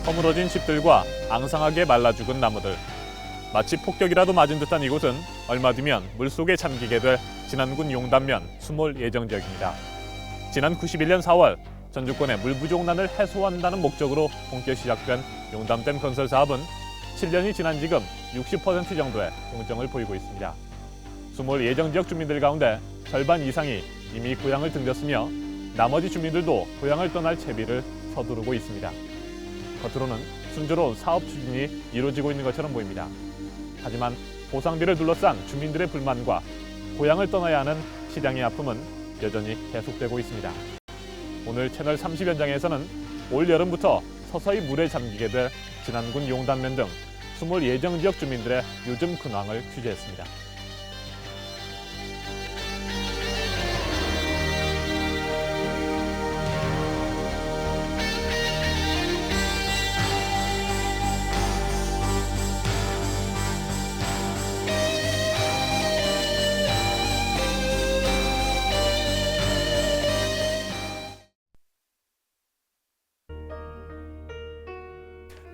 허물어진 집들과 앙상하게 말라 죽은 나무들. 마치 폭격이라도 맞은 듯한 이곳은 얼마 뒤면 물속에 잠기게 될 진안군 용담면 수몰 예정지역입니다. 지난 91년 4월 전주권의 물 부족난을 해소한다는 목적으로 본격 시작된 용담댐 건설 사업은 7년이 지난 지금 60% 정도의 공정을 보이고 있습니다. 수몰 예정지역 주민들 가운데 절반 이상이 이미 고향을 등졌으며 나머지 주민들도 고향을 떠날 채비를 서두르고 있습니다. 겉으로는 순조로운 사업 추진이 이루어지고 있는 것처럼 보입니다. 하지만 보상비를 둘러싼 주민들의 불만과 고향을 떠나야 하는 시장의 아픔은 여전히 계속되고 있습니다. 오늘 채널 30 현장에서는 올 여름부터 서서히 물에 잠기게 될 진안군 용담면 등 수몰 예정지역 주민들의 요즘 근황을 취재했습니다.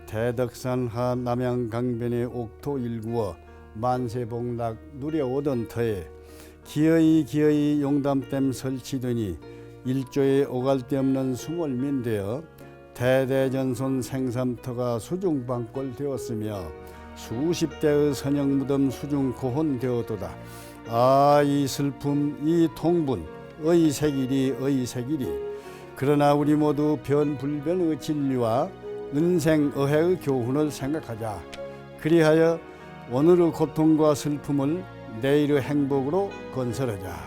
대덕산 하 남양강변의 옥토 일구어 만세복락 누려오던 터에 기어이 용담댐 설치되니 일조에 오갈 데 없는 수몰민되어 대대전손 생삼터가 수중방골 되었으며 수십 대의 선영무덤 수중 고혼되었도다. 아, 이 슬픔, 이 통분, 의색이리. 그러나 우리 모두 변불변의 진리와 은생의해의 교훈을 생각하자. 그리하여 오늘의 고통과 슬픔을 내일의 행복으로 건설하자.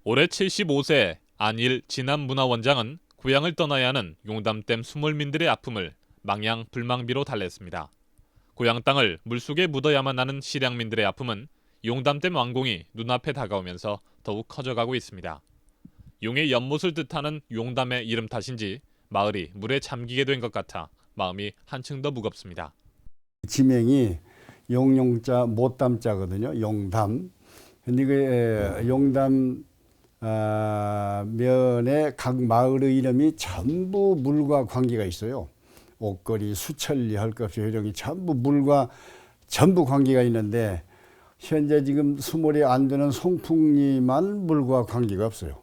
올해 75세 안일 진안문화원장은 고향을 떠나야 하는 용담댐 수몰민들의 아픔을 망양불망비로 달랬습니다. 고향 땅을 물속에 묻어야만 하는 실향민들의 아픔은 용담댐 완공이 눈앞에 다가오면서 더욱 커져가고 있습니다. 용의 연못을 뜻하는 용담의 이름 탓인지 마을이 물에 잠기게 된 것 같아 마음이 한층 더 무겁습니다. 지명이 용용자 못담자거든요. 용담. 근데 그 용담 면에 각 마을의 이름이 전부 물과 관계가 있어요. 옥거리, 수천리 할 것 없이 회령이 전부 물과 전부 관계가 있는데 현재 지금 수몰이 안 되는 송풍리만 물과 관계가 없어요.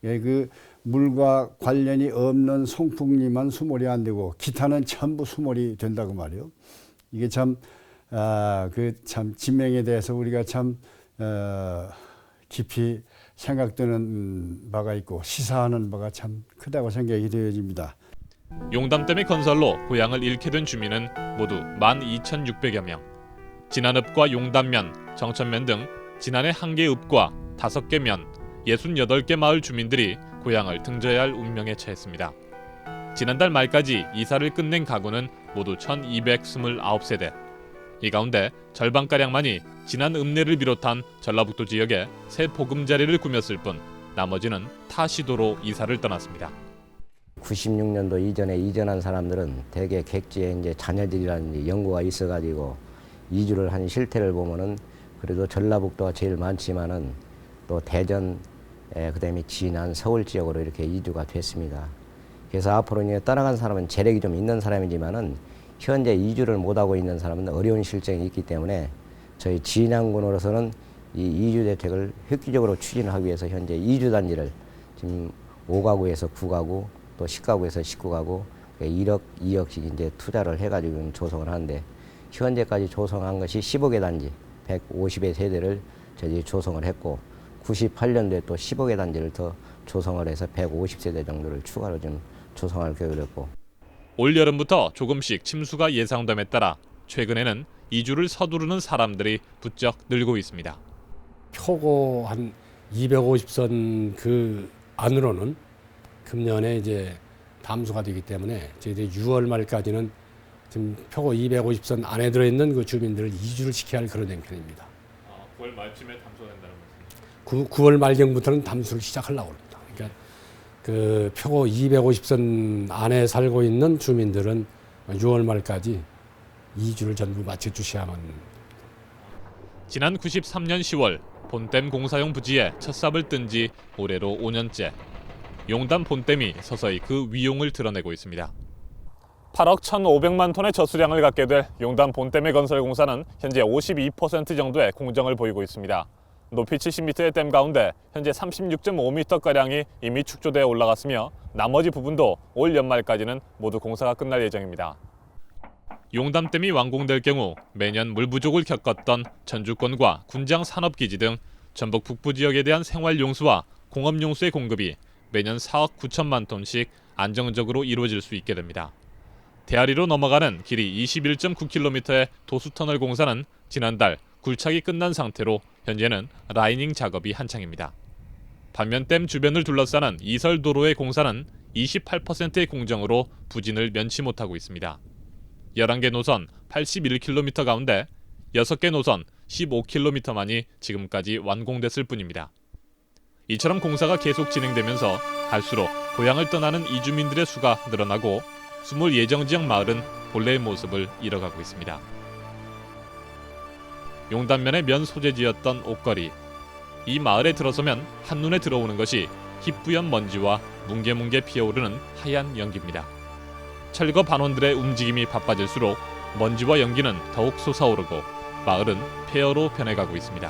예, 그 물과 관련이 없는 송풍리만 수몰이 안 되고 기타는 전부 수몰이 된다고 말이에요. 이게 참 지명에 대해서 우리가 참 깊이 생각되는 바가 있고 시사하는 바가 참 크다고 생각이 되어집니다. 용담댐의 건설로 고향을 잃게 된 주민은 모두 12,600여 명. 진안읍과 용담면, 정천면 등 진안의 1개 읍과 5개 면, 68개 마을 주민들이 고향을 등져야 할 운명에 처했습니다. 지난달 말까지 이사를 끝낸 가구는 모두 1,229세대. 이 가운데 절반가량만이 진안 읍내를 비롯한 전라북도 지역에 새 보금자리를 꾸몄을 뿐 나머지는 타 시도로 이사를 떠났습니다. 96년도 이전에 이전한 사람들은 대개 객지에 이제 자녀들이라는 연구가 있어가지고 이주를 한 실태를 보면은 그래도 전라북도가 제일 많지만은 또 대전, 그다음에 진안, 서울 지역으로 이렇게 이주가 됐습니다. 그래서 앞으로 이제 떠나간 사람은 재력이 좀 있는 사람이지만은 현재 이주를 못하고 있는 사람은 어려운 실정이 있기 때문에 저희 진안군으로서는 이 이주 대책을 획기적으로 추진하기 위해서 현재 이주 단지를 지금 5가구에서 9가구 또 10가구에서 19가구 1억, 2억씩 이제 투자를 해가지고 조성을 하는데 현재까지 조성한 것이 15개 단지 150의 세대를 저희 조성을 했고 98년도에 또 15개 단지를 더 조성을 해서 150세대 정도를 추가로 좀 조성할 계획을 했고 올 여름부터 조금씩 침수가 예상됨에 따라 최근에는 이주를 서두르는 사람들이 부쩍 늘고 있습니다. 표고 한 250선 그 안으로는 금년에 이제 담수가 되기 때문에 저희들이 6월 말까지는 지금 표고 250선 안에 들어있는 그 주민들을 이주를 시켜야 할 그런 형편입니다. 9월 말쯤에 담수가 된다는 말씀이죠? 9월 말경부터는 담수를 시작하려고 합니다. 그러니까 그 표고 250선 안에 살고 있는 주민들은 6월 말까지 이주를 전부 마쳐 주셔야만. 지난 93년 10월 본댐 공사용 부지에 첫 삽을 뜬 지 올해로 5년째. 용담 본댐이 서서히 그 위용을 드러내고 있습니다. 8억 1,500만 톤의 저수량을 갖게 될 용담 본댐의 건설 공사는 현재 52% 정도의 공정을 보이고 있습니다. 높이 70m의 댐 가운데 현재 36.5m가량이 이미 축조되어 올라갔으며 나머지 부분도 올 연말까지는 모두 공사가 끝날 예정입니다. 용담댐이 완공될 경우 매년 물 부족을 겪었던 전주권과 군장 산업기지 등 전북 북부 지역에 대한 생활용수와 공업용수의 공급이 매년 4억 9천만 톤씩 안정적으로 이루어질 수 있게 됩니다. 대아리로 넘어가는 길이 21.9km의 도수터널 공사는 지난달 굴착이 끝난 상태로 현재는 라이닝 작업이 한창입니다. 반면 댐 주변을 둘러싸는 이설도로의 공사는 28%의 공정으로 부진을 면치 못하고 있습니다. 11개 노선 81km 가운데 6개 노선 15km만이 지금까지 완공됐을 뿐입니다. 이처럼 공사가 계속 진행되면서 갈수록 고향을 떠나는 이주민들의 수가 늘어나고 수몰 예정지역 마을은 본래의 모습을 잃어가고 있습니다. 용담면의 면 소재지였던 옥거리. 이 마을에 들어서면 한눈에 들어오는 것이 희뿌연 먼지와 뭉게뭉게 피어오르는 하얀 연기입니다. 철거 반원들의 움직임이 바빠질수록 먼지와 연기는 더욱 솟아오르고 마을은 폐허로 변해가고 있습니다.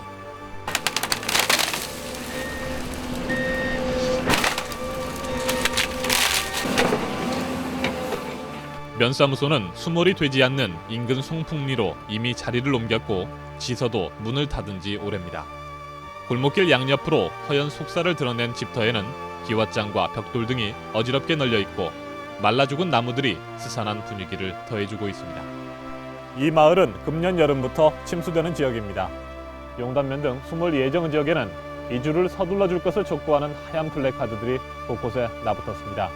면사무소는 수몰이 되지 않는 인근 송풍리로 이미 자리를 옮겼고 지서도 문을 닫은 지 오래입니다. 골목길 양옆으로 허연 속살을 드러낸 집터에는 기왓장과 벽돌 등이 어지럽게 널려 있고 말라 죽은 나무들이 스산한 분위기를 더해주고 있습니다. 이 마을은 금년 여름부터 침수되는 지역입니다. 용담면 등 수몰 예정 지역에는 이주를 서둘러 줄 것을 촉구하는 하얀 플래카드들이 곳곳에 나붙었습니다.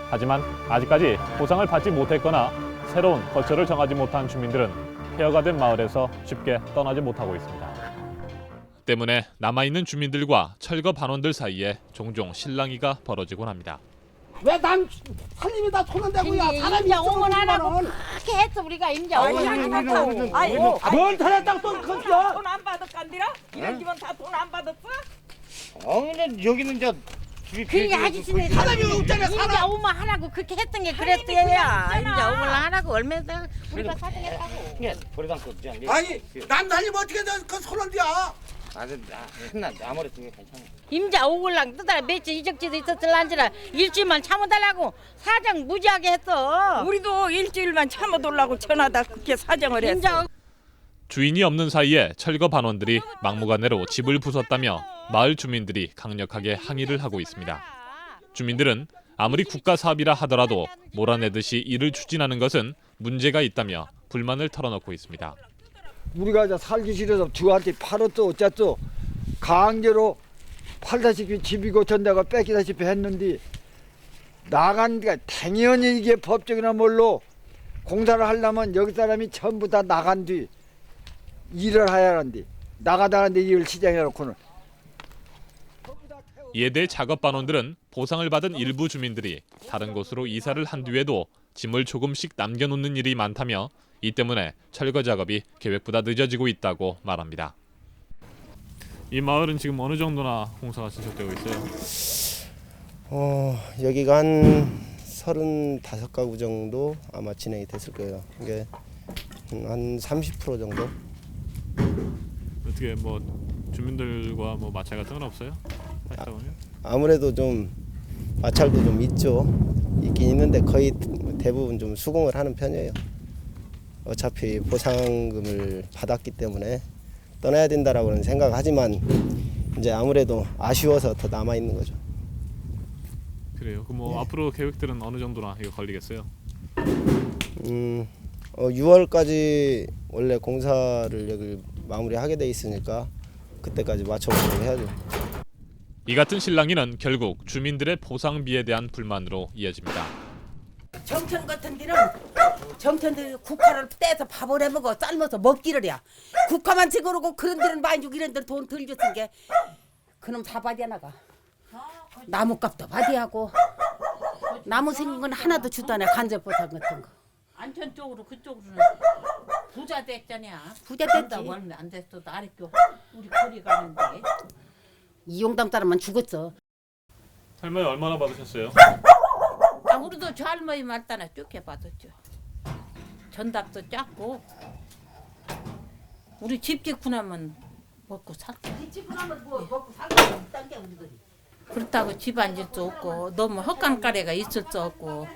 하지만 아직까지 보상을 받지 못했거나 새로운 거처를 정하지 못한 주민들은 폐허가 된 마을에서 쉽게 떠나지 못하고 있습니다. 때문에 남아있는 주민들과 철거 반원들 사이에 종종 실랑이가 벌어지곤 합니다. 왜 난 살림이 다 손은 대고야 사람이 임자 오면 안 하고 그렇게 했어 우리가 임자 오면 안 하고 아이고 뭘 살았다고 또 그렇게야? 돈안 받았간디라? 이런 집은 다 돈 안 받았어? 아니 여기는 이제 그게 아저씨네 사람이 없잖아, 임자 사람. 오면 하라고 그렇게 했던 게 그랬어야 임자 오면 하라고 얼마나 우리가 사정했다고 버리당 거지 않니? 아니 남 살림 어떻게 그 손을 대야? 아무래도 괜찮아. 임자 오글랑 뜨다가 며칠 이적지도 있었을란지라 일주일만 참아달라고 사정 무지하게 했어 우리도 일주일만 참아달라고 전하다 그렇게 사정을 했어. 임자 주인이 없는 사이에 철거 반원들이 막무가내로 집을 부쉈다며 마을 주민들이 강력하게 항의를 하고 있습니다. 주민들은 아무리 국가 사업이라 하더라도 몰아내듯이 일을 추진하는 것은 문제가 있다며 불만을 털어놓고 있습니다. 우리가 이제 살기 싫어서 주한테 팔았어 어쨌어 강제로 팔다시피 집이 고쳤다가 뺏기다시피 했는데 나간니까 당연히 이게 법적이나 뭘로 공사를 하려면 여기 사람이 전부 다 나간 뒤 일을 해야 하는데 나가다는데 일을 시작해놓고는 이에 대해 작업 반원들은 보상을 받은 일부 주민들이 다른 곳으로 이사를 한 뒤에도 짐을 조금씩 남겨놓는 일이 많다며 이 때문에 철거 작업이 계획보다 늦어지고 있다고 말합니다. 이 마을은 지금 어느 정도나 공사가 진척되고 있어요? 여기가 한 35가구 정도 아마 진행이 됐을 거예요. 이게 한 30% 정도. 어떻게 뭐 주민들과 뭐 마찰 같은 건 없어요? 하시다 보면? 아무래도 좀 마찰도 좀 있죠. 있긴 있는데 거의 대부분 좀 수긍을 하는 편이에요. 어차피 보상금을 받았기 때문에 떠나야 된다라고는 생각하지만 이제 아무래도 아쉬워서 더 남아 있는 거죠. 그래요. 그럼 뭐 앞으로 계획들은 어느 정도나 이거 걸리겠어요? 6월까지 원래 공사를 여기 마무리하게 돼 있으니까 그때까지 맞춰보려고 해야죠. 이 같은 실랑이는 결국 주민들의 보상비에 대한 불만으로 이어집니다. 정천 같은 데는 정천들 국화를 떼서 밥을 해먹어 삶아서 먹기를 해. 국화만 찍어놓고 그런 데는 많이 주고 이런 데는 돈 덜 줬은 게 그놈 다 받아야 나가. 나무값도 받아야 하고 나무 생긴 건 하나도 주다네 간접보상 같은 거. 안천 쪽으로 그쪽으로는 부자 됐잖아 부자 됐지. 얼마 안 됐어도 아직도 우리 거리 가는데 이용당 따라만 죽었어. 할머니 얼마나 받으셨어요? 아, 우리도 저 할머니 말따나 쫓겨 받았죠. 전답도 짰고 우리 집 짓고 나면 먹고 살고. 집을 하면 뭐 먹고 살고 있단 게 우리들이. 그렇다고 집 앉을 수 없고 너무 헛간가래가 있을 수 없고.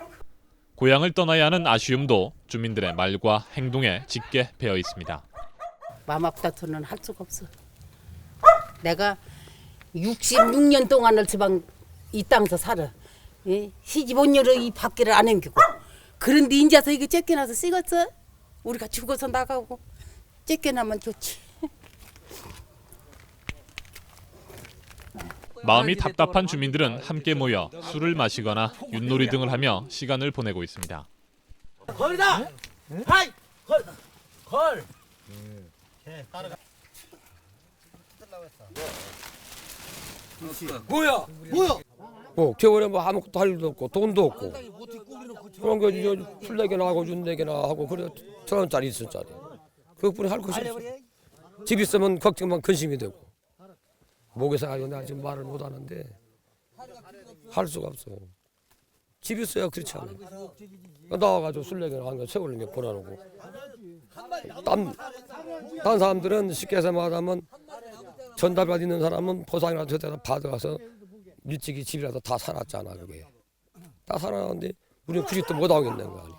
고향을 떠나야 하는 아쉬움도 주민들의 말과 행동에 짙게 배어 있습니다. 마음 아프다서는 할 수가 없어. 내가 66년 동안을 지방 이 땅에서 살아. 예? 시집 온 여러 이 밖에를 안 옮기고. 그런데 인자서 이거 쫓겨나서 쓰겠어? 우리가 죽어서 나가고 쫓겨나면 좋지. 마음이 답답한 주민들은 함께 모여 술을 마시거나 윷놀이 등을 하며 시간을 보내고 있습니다. 걸이다. 하이. 걸. 뭐야? 겨울에 뭐 아무것도 할 일도 없고 돈도 없고 그런 거 술래기나 하고 윤내기나 하고 그래 1,000원짜리 2,000원짜리 그것뿐이 할 것이 없어. 집 있으면 걱정만 근심이 되고 목에서 가지고 내가 지금 말을 못 하는데 할 수가 없어. 집 있어야 그렇지 않아. 나와가지고 술래기나 하는 거 세월을 몇 번 하고 딴 사람들은 쉽게 해서 말하면 전답이 있는 사람은 보상이라도 저대로 받아가서 일찍이 집이라도 다 살았잖아. 그게 다 살았는데 우리는 그 집도 못 하겠는 거 아니야.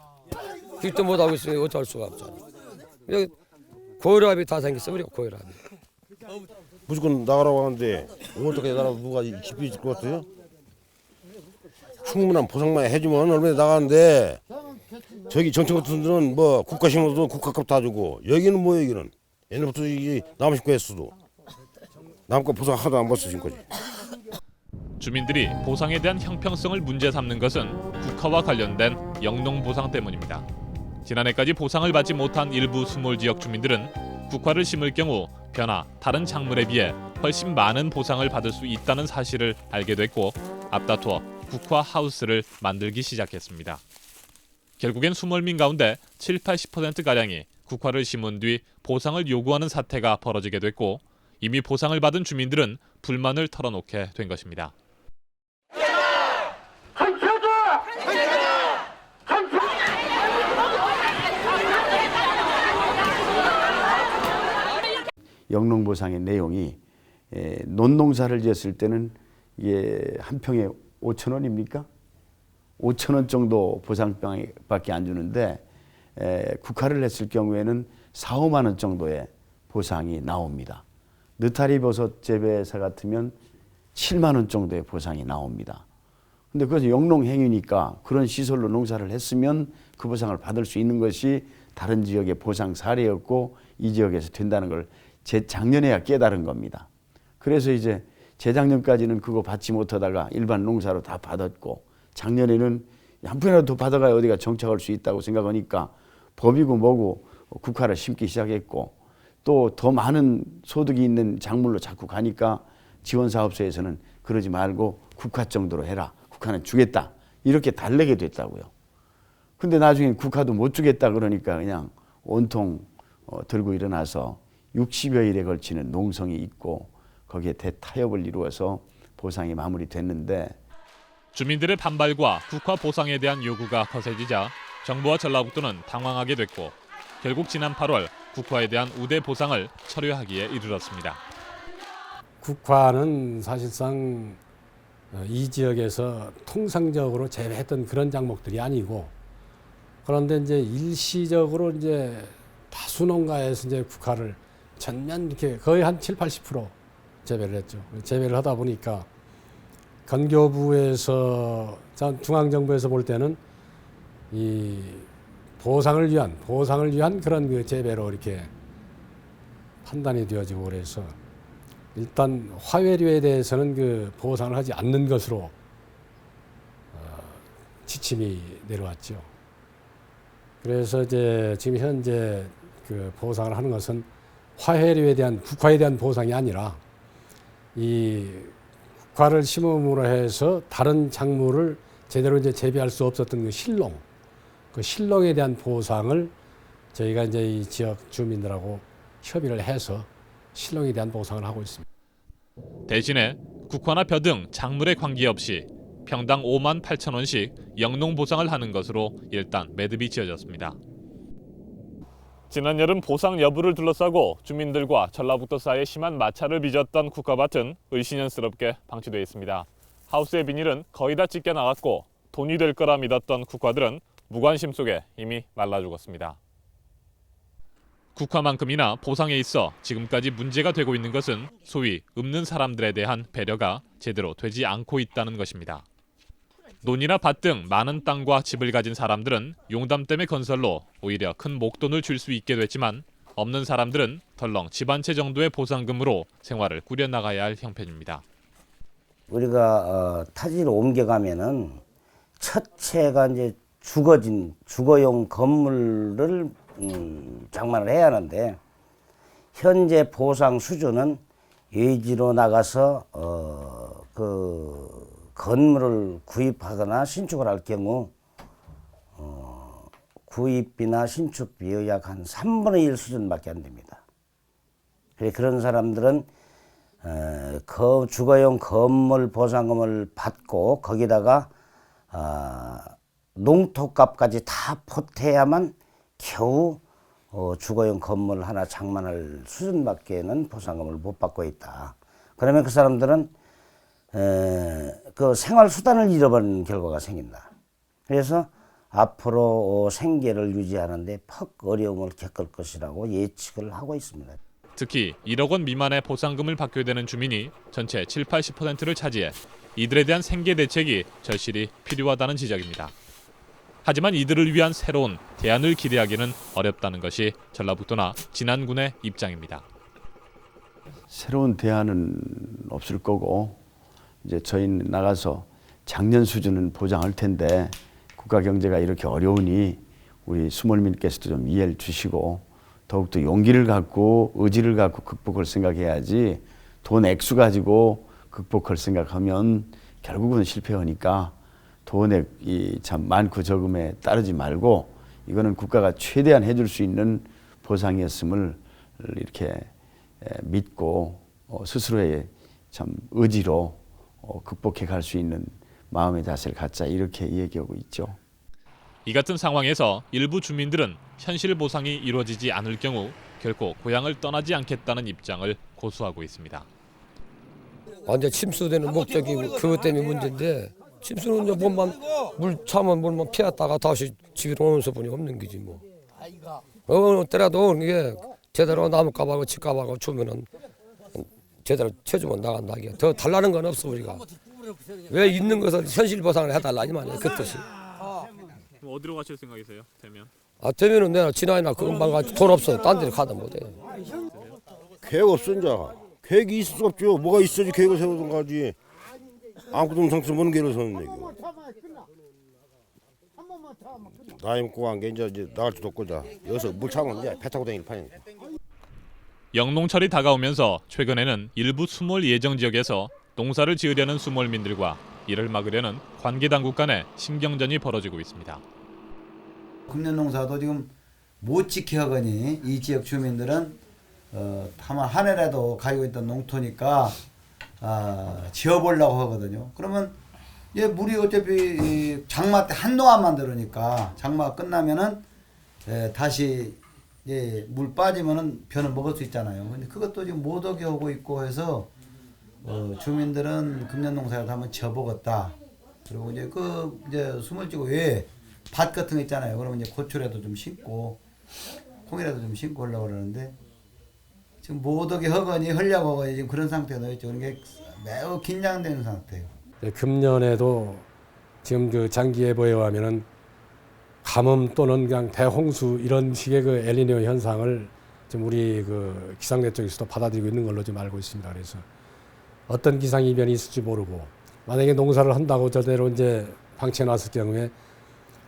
그 집도 못 하고 있으니 어쩔 수가 없잖아. 여기 고혈압이 다 생겼어. 우리가 고혈압이. 무조건 나가라고 하는데 어떻게 나가라고 누가 깊이 있을 것 같아요? 충분한 보상만 해주면 얼마나 나가는데 저기 정청 같은 데는 뭐 국가 심어도 국가값 다 주고 여기는 뭐 여기는 옛날부터 이 남의 식구 했어도 남과 보상 하나도 안 받았어 지금까지. 주민들이 보상에 대한 형평성을 문제 삼는 것은 국화와 관련된 영농보상 때문입니다. 지난해까지 보상을 받지 못한 일부 수몰 지역 주민들은 국화를 심을 경우 벼나 다른 작물에 비해 훨씬 많은 보상을 받을 수 있다는 사실을 알게 됐고 앞다투어 국화 하우스를 만들기 시작했습니다. 결국엔 수몰민 가운데 70~80%가량이 국화를 심은 뒤 보상을 요구하는 사태가 벌어지게 됐고 이미 보상을 받은 주민들은 불만을 털어놓게 된 것입니다. 영농보상의 내용이 논농사를 지었을 때는 이게 한 평에 5,000원입니까? 5,000원 정도 보상밖에 안 주는데 국화를 했을 경우에는 4~5만 원 정도의 보상이 나옵니다. 느타리 버섯 재배사 같으면 7만 원 정도의 보상이 나옵니다. 근데 그것은 영농행위니까 그런 시설로 농사를 했으면 그 보상을 받을 수 있는 것이 다른 지역의 보상 사례였고 이 지역에서 된다는 걸 작년에야 깨달은 겁니다. 그래서 이제 재작년까지는 그거 받지 못하다가 일반 농사로 다 받았고 작년에는 한 푼이라도 더 받아가야 어디가 정착할 수 있다고 생각하니까 법이고 뭐고 국화를 심기 시작했고 또 더 많은 소득이 있는 작물로 자꾸 가니까 지원사업소에서는 그러지 말고 국화 정도로 해라. 국화는 주겠다. 이렇게 달래게 됐다고요. 근데 나중에 국화도 못 주겠다 그러니까 그냥 온통 들고 일어나서 60여일에 걸치는 농성이 있고 거기에 대타협을 이루어서 보상이 마무리됐는데 주민들의 반발과 국화 보상에 대한 요구가 거세지자 정부와 전라북도는 당황하게 됐고 결국 지난 8월 국화에 대한 우대 보상을 철회하기에 이르렀습니다. 국화는 사실상 이 지역에서 통상적으로 재배했던 그런 작목들이 아니고 그런데 이제 일시적으로 이제 다수 농가에서 이제 국화를 전면 이렇게 거의 한 70~80% 재배를 했죠. 재배를 하다 보니까 건교부에서 중앙정부에서 볼 때는 이 보상을 위한 그런 그 재배로 이렇게 판단이 되어지고 그래서 일단 화훼류에 대해서는 그 보상을 하지 않는 것으로 지침이 내려왔죠. 그래서 이제 지금 현재 그 보상을 하는 것은 화훼류에 대한 국화에 대한 보상이 아니라 이 국화를 심음으로 해서 다른 작물을 제대로 이제 재배할 수 없었던 그 실농, 그 실농에 대한 보상을 저희가 이제 이 지역 주민들하고 협의를 해서 실령에 대한 보상을 하고 있습니다. 대신에 국화나 벼 등 작물에 관계없이 평당 5만 8천 원씩 영농 보상을 하는 것으로 일단 매듭이 지어졌습니다. 지난 여름 보상 여부를 둘러싸고 주민들과 전라북도 사이에 심한 마찰을 빚었던 국화밭은 을씨년스럽게 방치되어 있습니다. 하우스의 비닐은 거의 다 찢겨 나갔고 돈이 될 거라 믿었던 국화들은 무관심 속에 이미 말라 죽었습니다. 국화만큼이나 보상에 있어 지금까지 문제가 되고 있는 것은 소위 없는 사람들에 대한 배려가 제대로 되지 않고 있다는 것입니다. 논이나 밭 등 많은 땅과 집을 가진 사람들은 용담 때문에 건설로 오히려 큰 목돈을 줄 수 있게 됐지만 없는 사람들은 덜렁 집 한 채 정도의 보상금으로 생활을 꾸려나가야 할 형편입니다. 우리가 타지로 옮겨가면은 첫 채가 이제 주거용 건물을 장만을 해야 하는데 현재 보상 수준은 외지로 나가서 그 건물을 구입하거나 신축을 할 경우 구입비나 신축비의 약 한 3분의 1 수준밖에 안 됩니다. 그런 사람들은 주거용 건물 보상금을 받고 거기다가 농토값까지 다 보태야만 겨우 주거용 건물 하나 장만할 수준밖에는 보상금을 못 받고 있다. 그러면 그 사람들은 그 생활 수단을 잃어버리는 결과가 생긴다. 그래서 앞으로 생계를 유지하는데 퍽 어려움을 겪을 것이라고 예측을 하고 있습니다. 특히 1억 원 미만의 보상금을 받게 되는 주민이 전체 70-80%를 차지해 이들에 대한 생계 대책이 절실히 필요하다는 지적입니다. 하지만 이들을 위한 새로운 대안을 기대하기는 어렵다는 것이 전라북도나 진안군의 입장입니다. 새로운 대안은 없을 거고 이제 저희는 나가서 작년 수준은 보장할 텐데 국가 경제가 이렇게 어려우니 우리 수몰민께서도 좀 이해를 주시고 더욱더 용기를 갖고 의지를 갖고 극복할 생각해야지 돈 액수 가지고 극복할 생각하면 결국은 실패하니까 돈이 참 많고 적음에 따르지 말고 이거는 국가가 최대한 해줄 수 있는 보상이었음을 이렇게 믿고 스스로의 참 의지로 극복해 갈 수 있는 마음의 자세를 갖자 이렇게 얘기하고 있죠. 이 같은 상황에서 일부 주민들은 현실 보상이 이루어지지 않을 경우 결코 고향을 떠나지 않겠다는 입장을 고수하고 있습니다. 완전 침수되는 목적이 그것 때문에 문제인데 침수는 이제 물 차면 물만 피했다가 다시 집으로 오는 수뿐이 없는 거지 뭐. 때라도 이게 제대로 나무값하고 집값하고 주면은 제대로 쳐주면 나간다. 더 달라는 건 없어 우리가. 왜 있는 것을 현실 보상을 해달라니 말이야 그 뜻이. 어디로 가실 생각이세요? 되면? 되면은 내가 지나이나 금방 가지 돈 없어 딴 데로 가다 못해. 계획 없어 이제. 계획이 있을 수 없죠. 뭐가 있어야지 계획을 세우던 가지. 아무것도 없는 상태에서 뭔 계획을 세우는 얘기고. 나이 먹고 간 게 이제 나갈 수도 없고 여기서 물 차면 이제 배 타고 다니는 판이니까. 영농철이 다가오면서 최근에는 일부 수몰 예정 지역에서 농사를 지으려는 수몰민들과 이를 막으려는 관계당국 간의 신경전이 벌어지고 있습니다. 금년농사도 지금 못 지켜 하거니 이 지역 주민들은 다만 한 해라도 가지고 있던 농토니까 지어보려고 하거든요. 그러면 물이 어차피 장마 때 한동안만 들으니까 장마가 끝나면은 다시 물 빠지면은 벼는 먹을 수 있잖아요. 근데 그것도 지금 못 오게 하고 있고 해서 주민들은 금년농사라도 한번 지어보겠다. 그리고 이제 수몰지구 외에 밭 같은 거 있잖아요. 그러면 이제 고추라도 좀 심고 콩이라도 좀 심고 하려고 그러는데 지금 못 오게 하거니 하려고 하거니 지금 그런 상태가 되어있죠. 그러니까 매우 긴장되는 상태예요. 금년에도 지금 그 장기 예보에 의하면은 가뭄 또는 그냥 대홍수 이런 식의 그 엘니뇨 현상을 지금 우리 그 기상대 쪽에서도 받아들이고 있는 걸로 좀 알고 있습니다. 그래서 어떤 기상 이변이 있을지 모르고 만약에 농사를 한다고 저대로 이제 방치해 놨을 경우에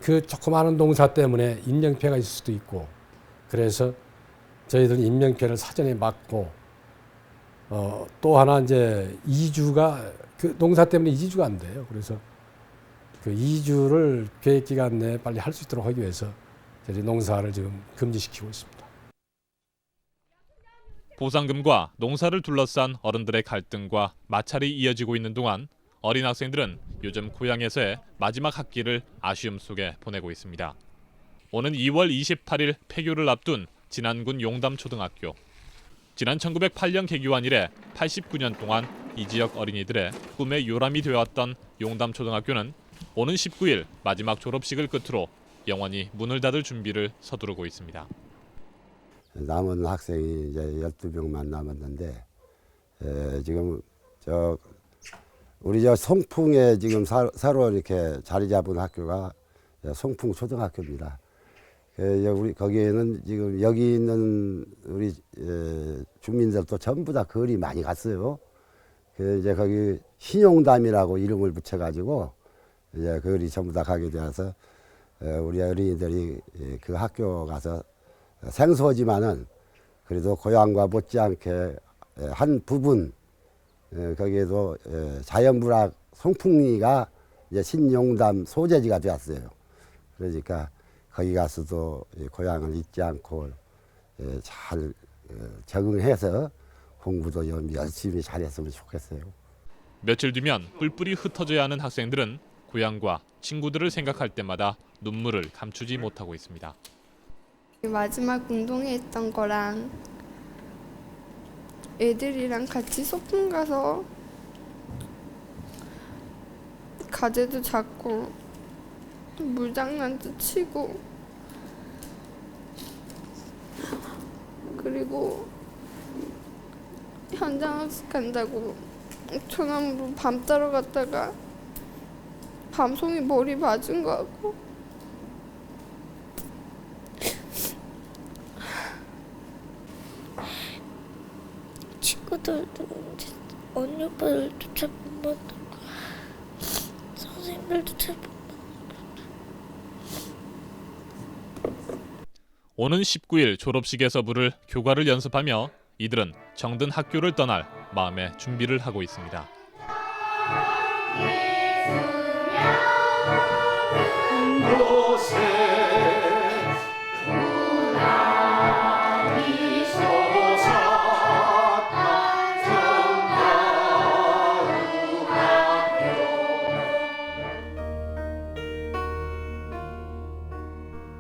그 조그마한 농사 때문에 인명피해가 있을 수도 있고 그래서 저희들은 인명피해를 사전에 막고 또 하나 이제 이주가 그 농사 때문에 이주가 안 돼요. 그래서 그 이주를 계획 기간 내에 빨리 할 수 있도록 하기 위해서 저희 농사를 지금 금지시키고 있습니다. 보상금과 농사를 둘러싼 어른들의 갈등과 마찰이 이어지고 있는 동안 어린 학생들은 요즘 고향에서의 마지막 학기를 아쉬움 속에 보내고 있습니다. 오는 2월 28일 폐교를 앞둔 진안군 용담초등학교. 지난 1908년 개교한 이래 89년 동안 이 지역 어린이들의 꿈의 요람이 되어왔던 용담초등학교는 오는 19일 마지막 졸업식을 끝으로 영원히 문을 닫을 준비를 서두르고 있습니다. 남은 학생이 이제 12명만 남았는데 지금 우리 송풍에 지금 새로 이렇게 자리 잡은 학교가 송풍 초등학교입니다. 우리 거기에는 지금 여기 있는 우리 주민들도 전부 다 거리 많이 갔어요. 이제 거기 신용담이라고 이름을 붙여가지고 이제 거리 전부 다 가게 되어서 우리 어린이들이 그 학교 가서 생소하지만은 그래도 고향과 못지않게 한 부분 거기에도 자연불학 송풍리가 이제 신용담 소재지가 되었어요. 그러니까 거기 가서도 고향을 잊지 않고 잘 적응해서 공부도 열심히 잘했으면 좋겠어요. 며칠 뒤면 뿔뿔이 흩어져야 하는 학생들은 고향과 친구들을 생각할 때마다 눈물을 감추지 못하고 있습니다. 마지막 운동회 했던 거랑 애들이랑 같이 소풍 가서 가재도 잡고 물장난도 치고 그리고 현장학습 간다고 소나무로 밤 따러 갔다가 밤송이 머리 맞은 거 같고 친구들도 언니 오빠들도 잘 못 만나고 선생님들도 잘 못 만나고. 오는 19일 졸업식에서 부를 교가를 연습하며 이들은 정든 학교를 떠날 마음의 준비를 하고 있습니다.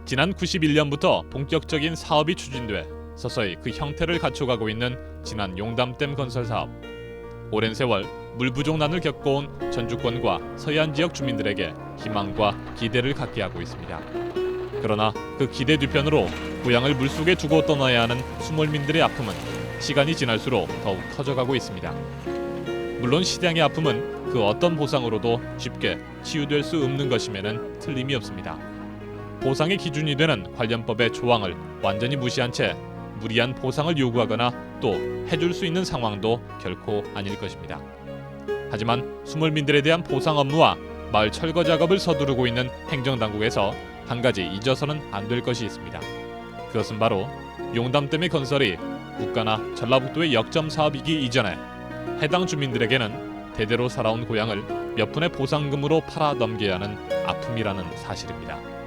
지난 91년부터 본격적인 사업이 추진돼 서서히 그 형태를 갖춰가고 있는 진안 용담댐 건설 사업. 오랜 세월 물 부족난을 겪어온 전주권과 서해안 지역 주민들에게 희망과 기대를 갖게 하고 있습니다. 그러나 그 기대 뒤편으로 고향을 물속에 두고 떠나야 하는 수몰민들의 아픔은 시간이 지날수록 더욱 커져가고 있습니다. 물론 시장의 아픔은 그 어떤 보상으로도 쉽게 치유될 수 없는 것임에는 틀림이 없습니다. 보상의 기준이 되는 관련법의 조항을 완전히 무시한 채 무리한 보상을 요구하거나 또 해줄 수 있는 상황도 결코 아닐 것입니다. 하지만 수몰민들에 대한 보상 업무와 마을 철거 작업을 서두르고 있는 행정당국에서 한 가지 잊어서는 안 될 것이 있습니다. 그것은 바로 용담댐의 건설이 국가나 전라북도의 역점 사업이기 이전에 해당 주민들에게는 대대로 살아온 고향을 몇 푼의 보상금으로 팔아 넘겨야 하는 아픔이라는 사실입니다.